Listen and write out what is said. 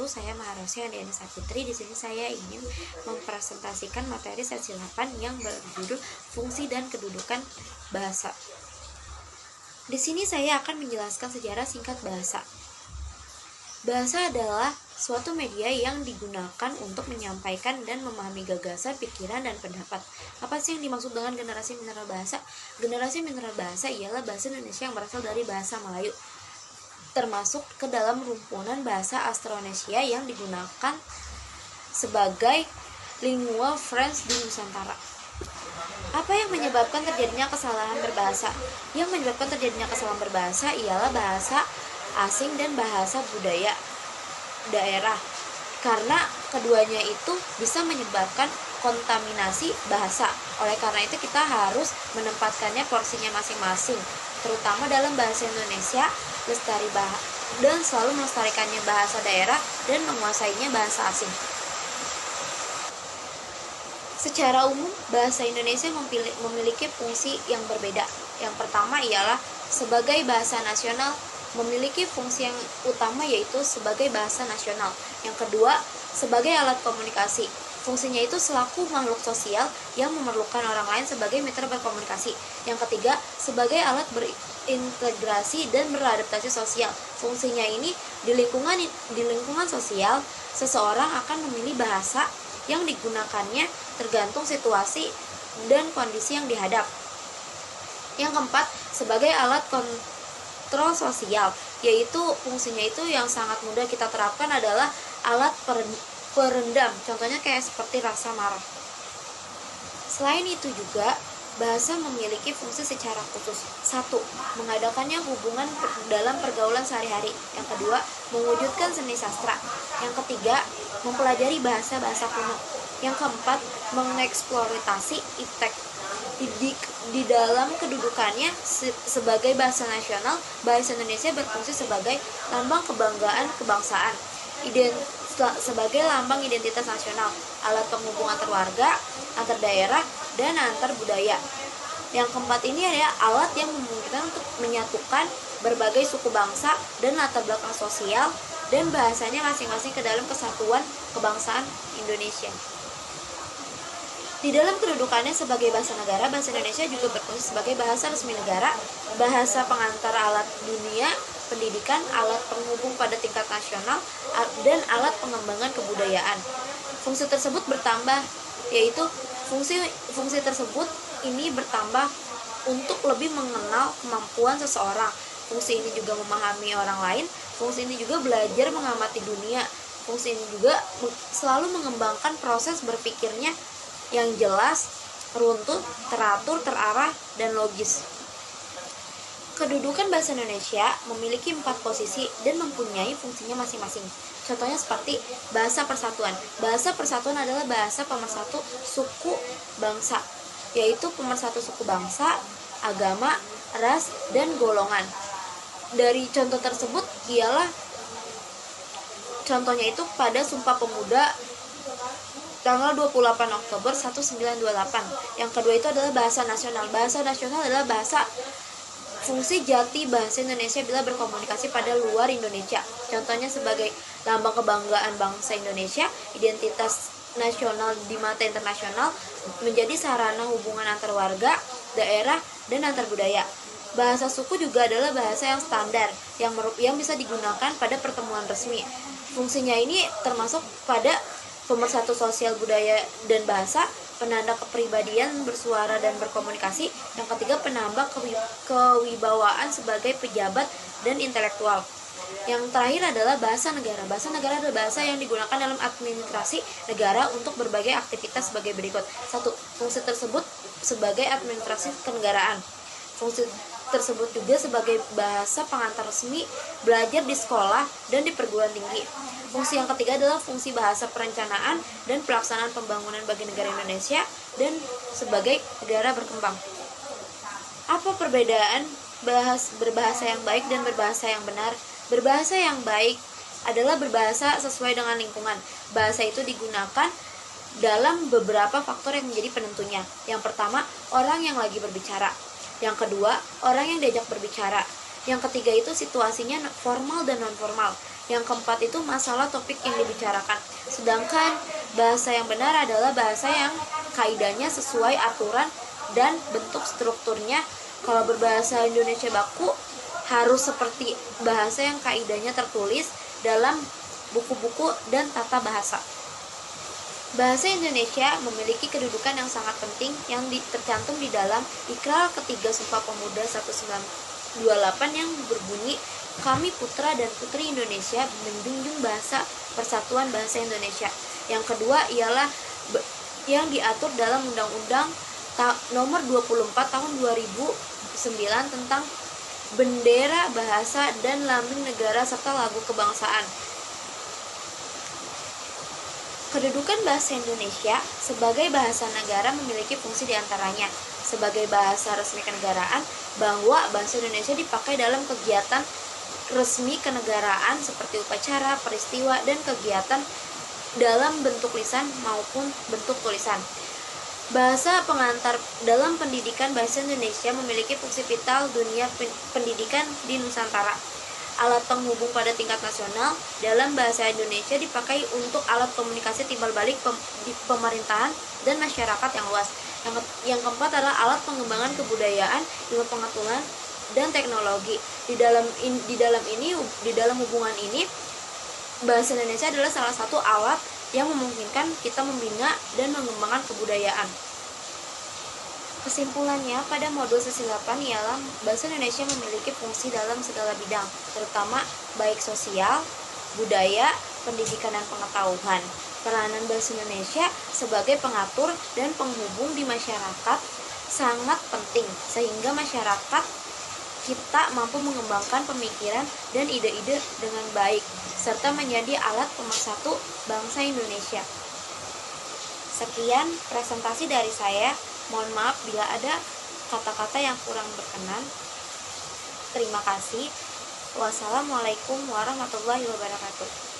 Saya Maharosya Andiani Saputri. Di sini saya ingin mempresentasikan materi sesi 8 yang berjudul Fungsi dan Kedudukan Bahasa. Di sini saya akan menjelaskan sejarah singkat bahasa. Bahasa adalah suatu media yang digunakan untuk menyampaikan dan memahami gagasan, pikiran, dan pendapat. Apa sih yang dimaksud dengan generasi mineral bahasa? Generasi mineral bahasa ialah bahasa Indonesia yang berasal dari bahasa Melayu, termasuk ke dalam rumpunan bahasa Austronesia yang digunakan sebagai lingua franca di Nusantara. Apa yang menyebabkan terjadinya kesalahan berbahasa? Yang menyebabkan terjadinya kesalahan berbahasa ialah bahasa asing dan bahasa budaya daerah, karena keduanya itu bisa menyebabkan kontaminasi bahasa. Oleh karena itu kita harus menempatkannya porsinya masing-masing, terutama dalam bahasa Indonesia, dan selalu melestarikannya bahasa daerah dan menguasainya bahasa asing. Secara umum, bahasa Indonesia memiliki fungsi yang berbeda. Yang pertama ialah sebagai bahasa nasional, memiliki fungsi yang utama yaitu sebagai bahasa nasional. Yang kedua, sebagai alat komunikasi. Fungsinya itu selaku makhluk sosial yang memerlukan orang lain sebagai mitra berkomunikasi. Yang ketiga, sebagai alat berintegrasi dan beradaptasi sosial. Fungsinya ini di lingkungan sosial, seseorang akan memilih bahasa yang digunakannya tergantung situasi dan kondisi yang dihadap. Yang keempat, sebagai alat kontrol sosial, yaitu fungsinya itu yang sangat mudah kita terapkan adalah alat peredam, contohnya kayak seperti rasa marah. Selain itu juga, bahasa memiliki fungsi secara khusus. 1. Mengadakannya hubungan dalam pergaulan sehari-hari. Yang kedua, mewujudkan seni sastra. Yang ketiga, mempelajari bahasa-bahasa kuno. Yang keempat, mengeksploitasi iptek. Di dalam kedudukannya sebagai bahasa nasional, bahasa Indonesia berfungsi sebagai lambang kebanggaan kebangsaan, sebagai lambang identitas nasional, alat penghubung antar warga, antar daerah, dan antar budaya. Yang keempat ini adalah alat yang memungkinkan untuk menyatukan berbagai suku bangsa dan latar belakang sosial dan bahasanya masing-masing ke dalam kesatuan kebangsaan Indonesia. Di dalam kedudukannya sebagai bahasa negara, bahasa Indonesia juga berfungsi sebagai bahasa resmi negara, bahasa pengantar alat dunia, pendidikan, alat penghubung pada tingkat nasional, dan alat pengembangan kebudayaan. Fungsi tersebut bertambah, yaitu fungsi tersebut ini bertambah untuk lebih mengenal kemampuan seseorang. Fungsi ini juga memahami orang lain, fungsi ini juga belajar mengamati dunia, fungsi ini juga selalu mengembangkan proses berpikirnya yang jelas, runtut, teratur, terarah, dan logis. Kedudukan bahasa Indonesia memiliki 4 posisi dan mempunyai fungsinya masing-masing. Contohnya seperti bahasa persatuan. Bahasa persatuan adalah bahasa pemersatu suku bangsa, yaitu pemersatu suku bangsa, agama, ras, dan golongan. Dari contoh tersebut ialah contohnya itu pada Sumpah Pemuda tanggal 28 Oktober 1928. Yang kedua itu adalah bahasa nasional. Bahasa nasional adalah bahasa fungsi jati bahasa Indonesia bila berkomunikasi pada luar Indonesia. Contohnya sebagai lambang kebanggaan bangsa Indonesia, identitas nasional di mata internasional, menjadi sarana hubungan antar warga, daerah, dan antar budaya. Bahasa suku juga adalah bahasa yang standar yang bisa digunakan pada pertemuan resmi. Fungsinya ini termasuk pada pemersatu sosial budaya dan bahasa, penanda kepribadian bersuara dan berkomunikasi. Yang ketiga, penambah kewibawaan sebagai pejabat dan intelektual. Yang terakhir adalah bahasa negara. Bahasa negara adalah bahasa yang digunakan dalam administrasi negara untuk berbagai aktivitas sebagai berikut. 1. Fungsi tersebut sebagai administrasi kenegaraan. Fungsi tersebut juga sebagai bahasa pengantar resmi, belajar di sekolah dan di perguruan tinggi. Fungsi yang ketiga adalah fungsi bahasa perencanaan dan pelaksanaan pembangunan bagi negara Indonesia dan sebagai negara berkembang. Apa perbedaan berbahasa yang baik dan berbahasa yang benar? Berbahasa yang baik adalah berbahasa sesuai dengan lingkungan. Bahasa itu digunakan dalam beberapa faktor yang menjadi penentunya. Yang pertama, orang yang lagi berbicara. Yang kedua, orang yang diajak berbicara. Yang ketiga itu situasinya formal dan non-formal. Yang keempat itu masalah topik yang dibicarakan. Sedangkan bahasa yang benar adalah bahasa yang kaidahnya sesuai aturan dan bentuk strukturnya. Kalau berbahasa Indonesia baku harus seperti bahasa yang kaidahnya tertulis dalam buku-buku dan tata bahasa. Bahasa Indonesia memiliki kedudukan yang sangat penting yang tercantum di dalam Ikrar Ketiga Sumpah Pemuda 1928 yang berbunyi, "Kami putra dan putri Indonesia menjunjung bahasa Persatuan Bahasa Indonesia." Yang kedua ialah yang diatur dalam Undang-Undang Nomor 24 Tahun 2009 tentang Bendera Bahasa dan Lambang Negara serta Lagu Kebangsaan. Kedudukan bahasa Indonesia sebagai bahasa negara memiliki fungsi diantaranya sebagai bahasa resmi kenegaraan, bahwa bahasa Indonesia dipakai dalam kegiatan resmi kenegaraan seperti upacara, peristiwa, dan kegiatan dalam bentuk lisan maupun bentuk tulisan. Bahasa pengantar dalam pendidikan bahasa Indonesia memiliki fungsi vital dunia pendidikan di Nusantara. Alat penghubung pada tingkat nasional dalam bahasa Indonesia dipakai untuk alat komunikasi timbal balik di pemerintahan dan masyarakat yang luas. Yang keempat adalah alat pengembangan kebudayaan, ilmu pengetahuan, dan teknologi. Di dalam hubungan ini, bahasa Indonesia adalah salah satu alat yang memungkinkan kita membina dan mengembangkan kebudayaan. Kesimpulannya, pada modul sesi 8 ialah bahasa Indonesia memiliki fungsi dalam segala bidang, terutama baik sosial, budaya, pendidikan, dan pengetahuan. Peranan bahasa Indonesia sebagai pengatur dan penghubung di masyarakat sangat penting, sehingga masyarakat kita mampu mengembangkan pemikiran dan ide-ide dengan baik, serta menjadi alat pemersatu bangsa Indonesia. Sekian presentasi dari saya. Mohon maaf bila ada kata-kata yang kurang berkenan. Terima kasih. Wassalamualaikum warahmatullahi wabarakatuh.